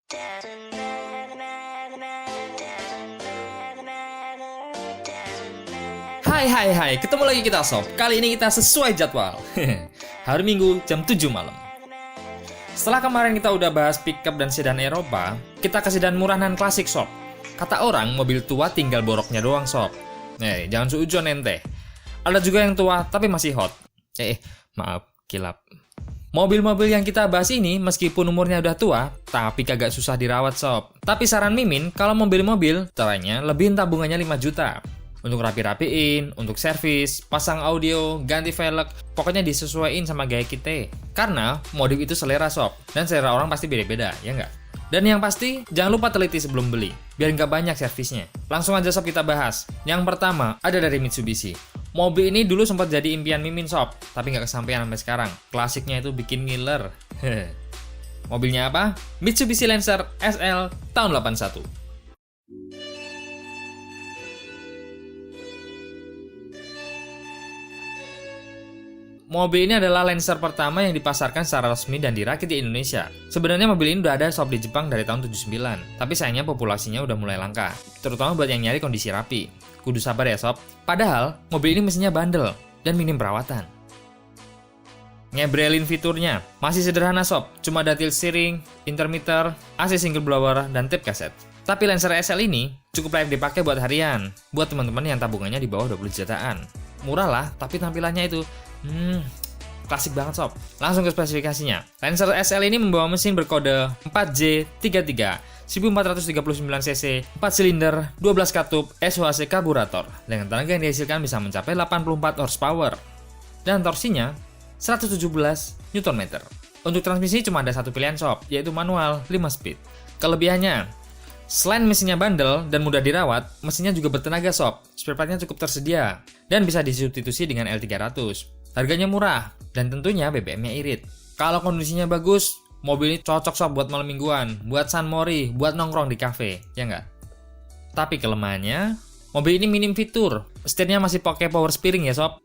Hai, ketemu lagi kita sob. Kali ini kita sesuai jadwal. Hari Minggu jam 7 malam. Setelah kemarin kita udah bahas pickup dan sedan Eropa, kita ke sedan murah dan klasik sob. Kata orang, mobil tua tinggal boroknya doang sob. Jangan suujon ente. Ada juga yang tua tapi masih hot. Maaf, kilap. Mobil-mobil yang kita bahas ini meskipun umurnya udah tua, tapi kagak susah dirawat sob. Tapi saran Mimin, kalau mobil-mobil, caranya lebihin tabungannya 5 juta. Untuk rapi-rapiin, untuk servis, pasang audio, ganti velg, pokoknya disesuaiin sama gaya kita. Karena modif itu selera sob, dan selera orang pasti beda-beda, ya nggak? Dan yang pasti, jangan lupa teliti sebelum beli, biar nggak banyak servisnya. Langsung aja sob kita bahas. Yang pertama, ada dari Mitsubishi. Mobil ini dulu sempat jadi impian Mimin sob, tapi nggak kesampaian sampai sekarang. Klasiknya itu bikin ngiler. Mobilnya apa? Mitsubishi Lancer SL tahun 81. Mobil ini adalah Lancer pertama yang dipasarkan secara resmi dan dirakit di Indonesia. Sebenarnya mobil ini udah ada sob di Jepang dari tahun 79, tapi sayangnya populasinya udah mulai langka, terutama buat yang nyari kondisi rapi. Kudu sabar ya sob. Padahal, mobil ini mesinnya bandel dan minim perawatan. Ngebrelin fiturnya, masih sederhana sob, cuma ada tilt steering, intermittent, AC single blower, dan tape kaset. Tapi Lancer SL ini cukup layak dipakai buat harian, buat teman-teman yang tabungannya di bawah 20 jutaan. Murah lah, tapi tampilannya itu klasik banget sob. Langsung ke spesifikasinya. Lancer SL ini membawa mesin berkode 4J33 1439 cc, 4 silinder, 12 katup, SHC karburator dengan tenaga yang dihasilkan bisa mencapai 84 horsepower dan torsinya 117 Nm. Untuk transmisi cuma ada satu pilihan sob, yaitu manual 5 speed. Kelebihannya, selain mesinnya bandel dan mudah dirawat, mesinnya juga bertenaga sob. Spare partnya cukup tersedia dan bisa disubstitusi dengan L300. Harganya murah, dan tentunya BBM-nya irit. Kalau kondisinya bagus, mobil ini cocok sob buat malam mingguan, buat San Mori, buat nongkrong di cafe, ya nggak? Tapi kelemahannya, mobil ini minim fitur. Setirnya masih pakai power steering ya sob.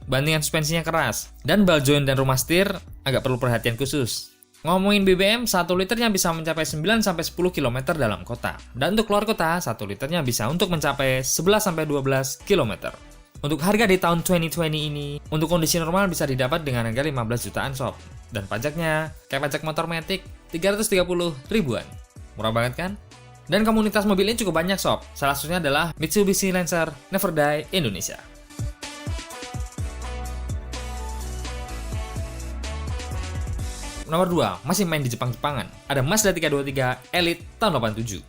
Bandingan suspensinya keras. Dan ball joint dan rumah setir agak perlu perhatian khusus. Ngomongin BBM, 1 liternya bisa mencapai 9-10 km dalam kota. Dan untuk keluar kota, 1 liternya bisa untuk mencapai 11-12 km. Untuk harga di tahun 2020 ini, untuk kondisi normal bisa didapat dengan harga 15 jutaan sob. Dan pajaknya, kayak pajak motor Matic, 330 ribuan. Murah banget kan? Dan komunitas mobil ini cukup banyak sob. Salah satunya adalah Mitsubishi Lancer Never Die Indonesia. Nomor 2, masih main di Jepang-Jepangan. Ada Mazda 323 Elite tahun 87.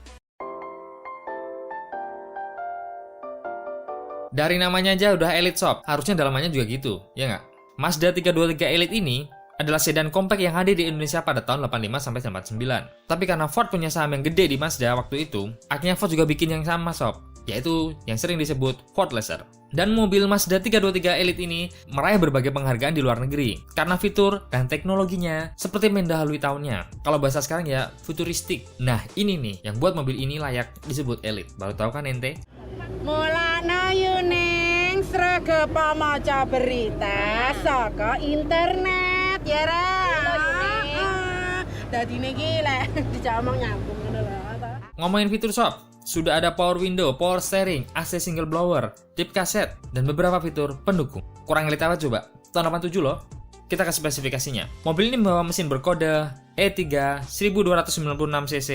Dari namanya aja udah elite sob, harusnya dalamannya juga gitu, ya nggak? Mazda 323 Elite ini adalah sedan compact yang hadir di Indonesia pada tahun 85-89. Tapi karena Ford punya saham yang gede di Mazda waktu itu, akhirnya Ford juga bikin yang sama sob, yaitu yang sering disebut Ford Laser. Dan mobil Mazda 323 Elite ini meraih berbagai penghargaan di luar negeri karena fitur dan teknologinya seperti mendahului tahunnya. Kalau bahasa sekarang ya futuristik. Nah ini nih yang buat mobil ini layak disebut elite. Baru tahu kan ente? Mulana yuneng sregep maca berita saka internet ya ra. Dadine iki lek dijak omong nyambung ngono lho. Ngomongin fitur sob, sudah ada power window, power steering, AC single blower, tape kaset, dan beberapa fitur pendukung. Kurang elite apa coba? Tahun 87 loh. Kita ke spesifikasinya. Mobil ini membawa mesin berkode E3 1296 cc,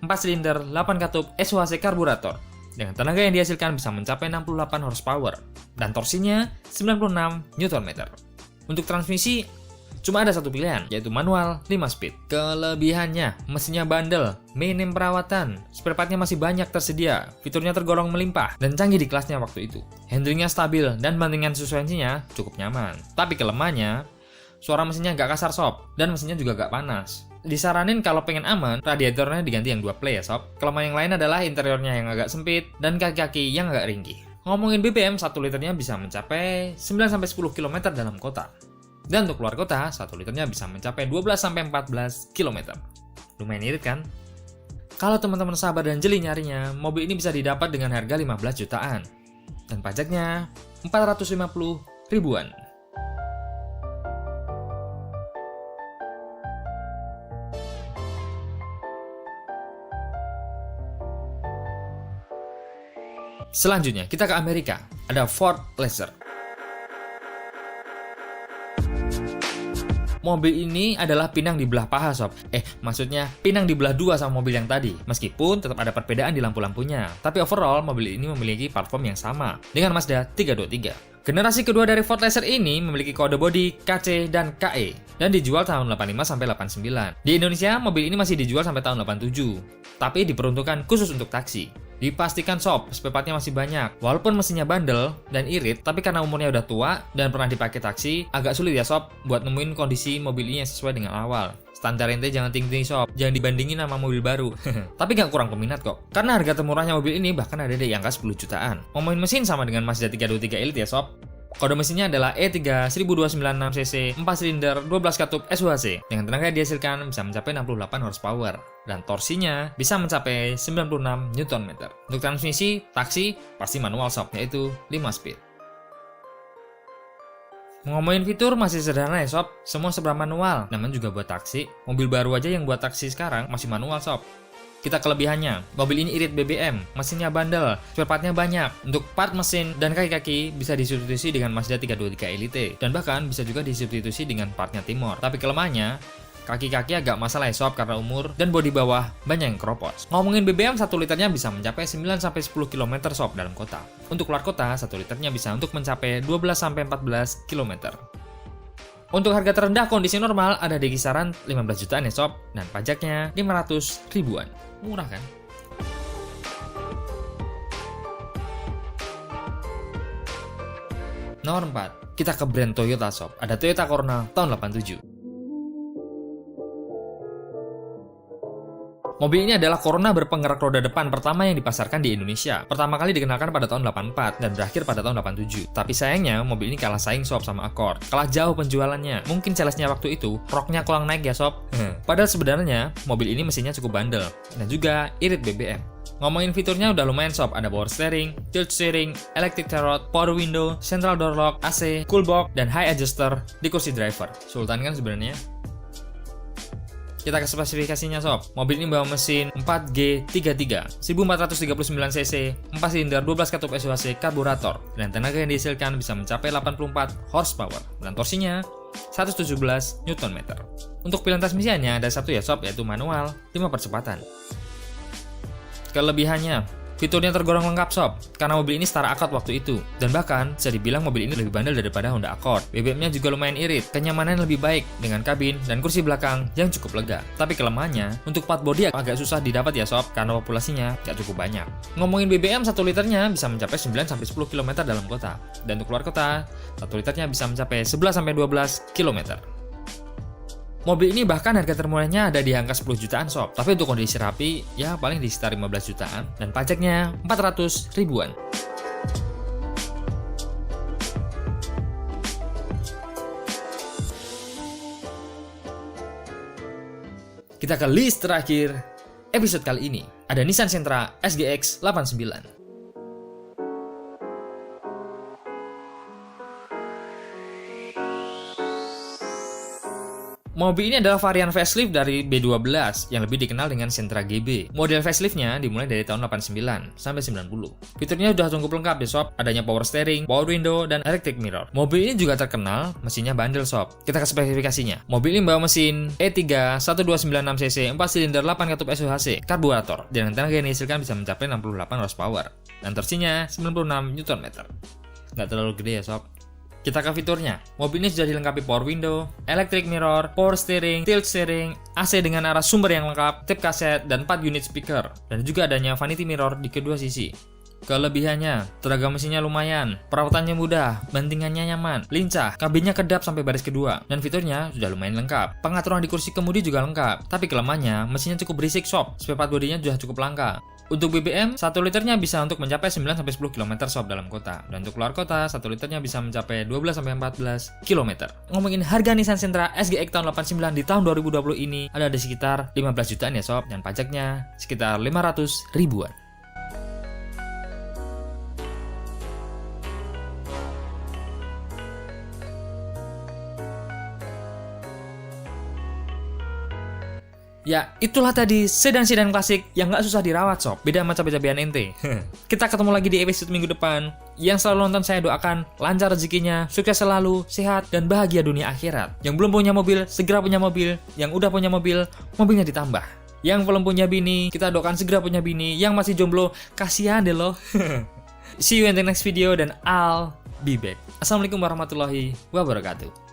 4 silinder, 8 katup, SHC karburator. Dengan tenaga yang dihasilkan bisa mencapai 68 horsepower dan torsinya 96 Nm. Untuk transmisi cuma ada satu pilihan, yaitu manual 5 speed. Kelebihannya, mesinnya bandel, minim perawatan, spare partnya masih banyak tersedia, fiturnya tergolong melimpah dan canggih di kelasnya waktu itu. Handlingnya stabil dan bandingan suspensinya cukup nyaman. Tapi kelemahannya, suara mesinnya agak kasar sob dan mesinnya juga agak panas. Disaranin kalau pengen aman, radiatornya diganti yang 2 play ya sob. Kelemahan yang lain adalah interiornya yang agak sempit dan kaki-kaki yang agak ringkih. Ngomongin BBM, 1 liternya bisa mencapai 9-10 km dalam kota. Dan untuk keluar kota, 1 liternya bisa mencapai 12-14 km. Lumayan irit kan? Kalau teman-teman sabar dan jeli nyarinya, mobil ini bisa didapat dengan harga 15 jutaan. Dan pajaknya 450 ribuan. Selanjutnya, kita ke Amerika. Ada Ford Laser. Mobil ini adalah pinang di belah paha sob. Maksudnya pinang di belah dua sama mobil yang tadi. Meskipun tetap ada perbedaan di lampu-lampunya. Tapi overall, mobil ini memiliki platform yang sama dengan Mazda 323. Generasi kedua dari Ford Laser ini memiliki kode bodi KC dan KE dan dijual tahun 85 sampai 89. Di Indonesia, mobil ini masih dijual sampai tahun 87, tapi diperuntukkan khusus untuk taksi. Dipastikan sob, spare partnya masih banyak. Walaupun mesinnya bandel dan irit, tapi karena umurnya udah tua dan pernah dipakai taksi, agak sulit ya sob buat nemuin kondisi mobil ini yang sesuai dengan awal. Standar ente jangan tinggi sob, jangan dibandingin sama mobil baru. Tapi gak kurang peminat kok, karena harga termurahnya mobil ini bahkan ada di angka 10 jutaan. Ngomongin mesin sama dengan Mazda 323 Elite ya sob. Kode mesinnya adalah E3 1296cc 4 silinder 12 katup SUHC dengan tenaga yang dihasilkan bisa mencapai 68 horsepower dan torsinya bisa mencapai 96 Nm. Untuk transmisi taksi pasti manual sob, yaitu 5 speed. Ngomongin fitur masih sederhana ya sob, semua serba manual, namanya juga buat taksi. Mobil baru aja yang buat taksi sekarang masih manual sob. Kita kelebihannya, mobil ini irit BBM, mesinnya bandel, spare partnya banyak. Untuk part mesin dan kaki-kaki bisa disubstitusi dengan Mazda 323 Elite dan bahkan bisa juga disubstitusi dengan partnya Timor. Tapi kelemahannya, kaki-kaki agak masalah ya sob karena umur dan bodi bawah banyak yang keropos. Ngomongin BBM 1 liternya bisa mencapai 9-10 km sob dalam kota. Untuk keluar kota 1 liternya bisa untuk mencapai 12-14 km. Untuk harga terendah kondisi normal ada di kisaran 15 jutaan ya sob, dan pajaknya 500 ribuan. Murah kan? Nomor 4, kita ke brand Toyota sob. Ada Toyota Corolla tahun 87. Mobil ini adalah Corolla berpenggerak roda depan pertama yang dipasarkan di Indonesia. Pertama kali dikenalkan pada tahun 84 dan berakhir pada tahun 87. Tapi sayangnya mobil ini kalah saing sob sama Accord. Kalah jauh penjualannya. Mungkin salesnya waktu itu roknya kurang naik ya sob. Padahal sebenarnya mobil ini mesinnya cukup bandel dan juga irit BBM. Ngomongin fiturnya udah lumayan sob, ada power steering, tilt steering, electric throttle, power window, central door lock, AC, cool box, dan high adjuster di kursi driver. Sultan kan sebenarnya. Kita ke spesifikasinya sob. Mobil ini bawa mesin 4G33 1439cc 4 silinder 12 katup SUHC karburator dan tenaga yang dihasilkan bisa mencapai 84 horsepower dan torsinya 117 Nm. Untuk pilihan transmisinya ada satu ya sob, yaitu manual 5 percepatan. Kelebihannya, fiturnya tergolong lengkap sob, karena mobil ini setara Accord waktu itu. Dan bahkan, bisa dibilang mobil ini lebih bandel daripada Honda Accord. BBM-nya juga lumayan irit, kenyamanan lebih baik, dengan kabin dan kursi belakang yang cukup lega. Tapi kelemahannya, untuk part bodi agak susah didapat ya sob, karena populasinya gak cukup banyak. Ngomongin BBM 1 liternya bisa mencapai 9-10 km dalam kota. Dan untuk keluar kota, 1 liternya bisa mencapai 11-12 km. Mobil ini bahkan harga termurahnya ada di angka 10 jutaan sob. Tapi untuk kondisi rapi, ya paling di sekitar 15 jutaan. Dan pajaknya 400 ribuan. Kita ke list terakhir episode kali ini. Ada Nissan Sentra SGX 89. Mobil ini adalah varian facelift dari B12 yang lebih dikenal dengan Sentra GB. Model faceliftnya dimulai dari tahun 89 sampai 90. Fiturnya sudah cukup lengkap ya sob, adanya power steering, power window, dan electric mirror. Mobil ini juga terkenal mesinnya bandel sob. Kita ke spesifikasinya. Mobil ini membawa mesin E3 1296cc 4 silinder 8 katup SUHC karburator dengan tenaga yang dihasilkan bisa mencapai 68 horsepower dan torsinya 96 Nm. Nggak terlalu gede ya sob. Kita ke fiturnya. Mobil ini sudah dilengkapi power window, electric mirror, power steering, tilt steering, AC dengan arah sumber yang lengkap, tape kaset, dan 4 unit speaker. Dan juga adanya vanity mirror di kedua sisi. Kelebihannya, tenaga mesinnya lumayan, perawatannya mudah, bantingannya nyaman, lincah, kabinnya kedap sampai baris kedua, dan fiturnya sudah lumayan lengkap. Pengaturan di kursi kemudi juga lengkap, tapi kelemahannya, mesinnya cukup berisik sob, spare part bodinya sudah cukup langka. Untuk BBM, 1 liternya bisa untuk mencapai 9-10 km sob dalam kota. Dan untuk keluar kota, 1 liternya bisa mencapai 12-14 km. Ngomongin harga Nissan Sentra SGX tahun 89 di tahun 2020 ini ada di sekitar 15 jutaan ya sob, dan pajaknya sekitar 500 ribuan. Ya, itulah tadi sedan-sedan klasik yang nggak susah dirawat sob. Beda sama cabai-cabean ente. Kita ketemu lagi di episode minggu depan. Yang selalu nonton saya doakan lancar rezekinya, sukses selalu, sehat, dan bahagia dunia akhirat. Yang belum punya mobil, segera punya mobil. Yang udah punya mobil, mobilnya ditambah. Yang belum punya bini, kita doakan segera punya bini. Yang masih jomblo, kasihan deh loh. See you in the next video dan I'll be back. Assalamualaikum warahmatullahi wabarakatuh.